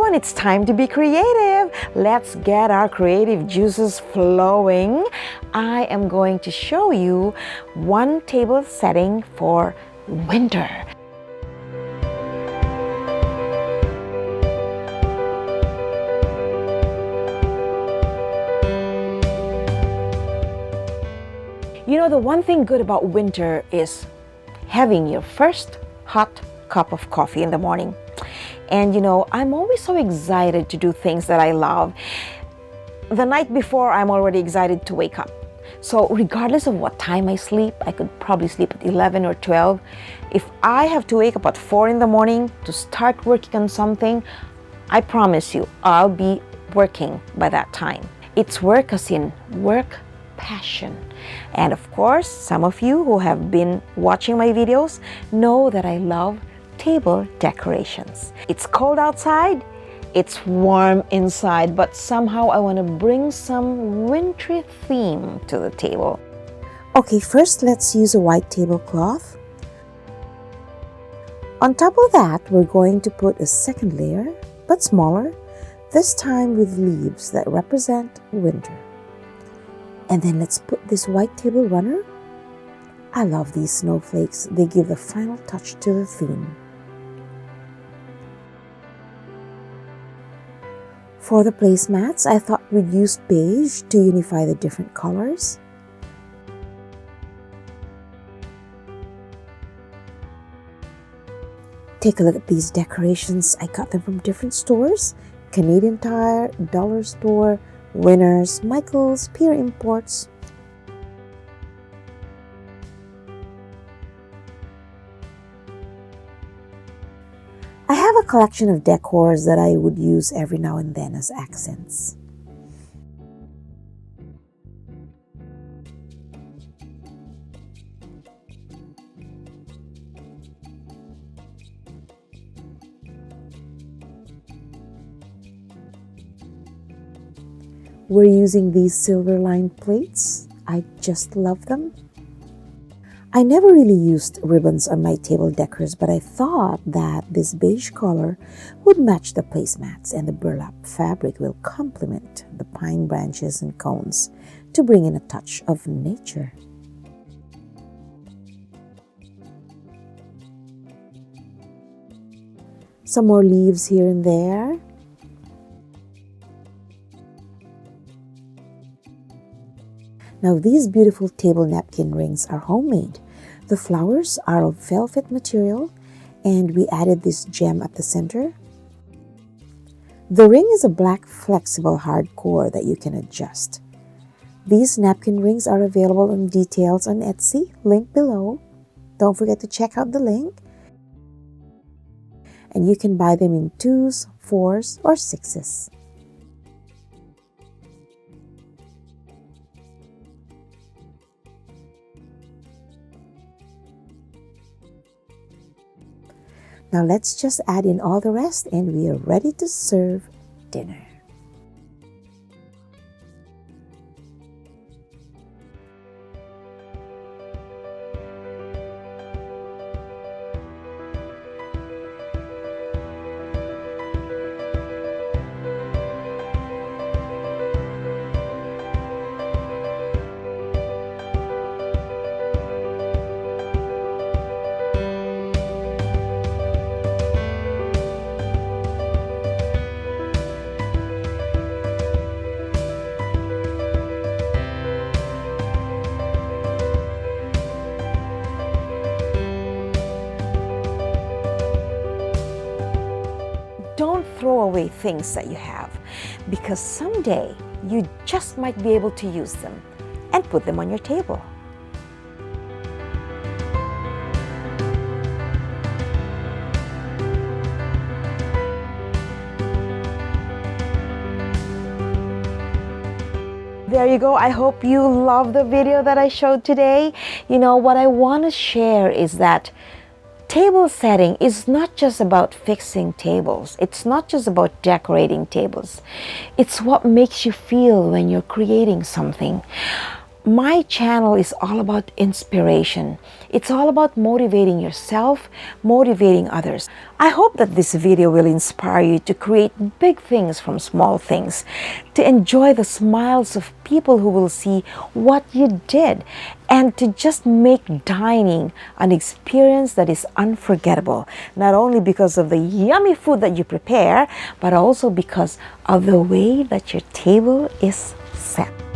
everyone, it's time to be creative. Let's get our creative juices flowing. I am going to show you one table setting for winter. You know, the one thing good about winter is having your first hot cup of coffee in the morning. And you know, I'm always so excited to do things that I love. The night before, I'm already excited to wake up. So regardless of what time I sleep, I could probably sleep at 11 or 12. If I have to wake up at 4 in the morning to start working on something, I promise you, I'll be working by that time. It's work as in work passion. And of course, some of you who have been watching my videos know that I love table decorations. It's cold outside, it's warm inside, but somehow I want to bring some wintry theme to the table. Okay, first let's use a white tablecloth. On top of that, we're going to put a second layer, but smaller, this time with leaves that represent winter. And then let's put this white table runner. I love these snowflakes. They give the final touch to the theme. For the placemats, I thought we'd use beige to unify the different colors. Take a look at these decorations. I got them from different stores: Canadian Tire, Dollar Store, Winners, Michaels, Pier Imports. I have a collection of decors that I would use every now and then as accents. We're using these silver lined plates. I just love them. I never really used ribbons on my table decors, but I thought that this beige color would match the placemats, and the burlap fabric will complement the pine branches and cones to bring in a touch of nature. Some more leaves here and there. Now these beautiful table napkin rings are homemade. The flowers are of velvet material, and we added this gem at the center. The ring is a black flexible hard core that you can adjust. These napkin rings are available on details on Etsy, link below. Don't forget to check out the link. And you can buy them in 2s, 4s, or 6s. Now let's just add in all the rest and we are ready to serve dinner. Don't throw away things that you have, because someday you just might be able to use them and put them on your table. There you go. I hope you love the video that I showed today. You know, what I want to share is that table setting is not just about fixing tables. It's not just about decorating tables. It's what makes you feel when you're creating something. my channel is all about inspiration. It's all about motivating yourself, motivating others. I hope that this video will inspire you to create big things from small things, to enjoy the smiles of people who will see what you did, and to just make dining an experience that is unforgettable, not only because of the yummy food that you prepare, but also because of the way that your table is set.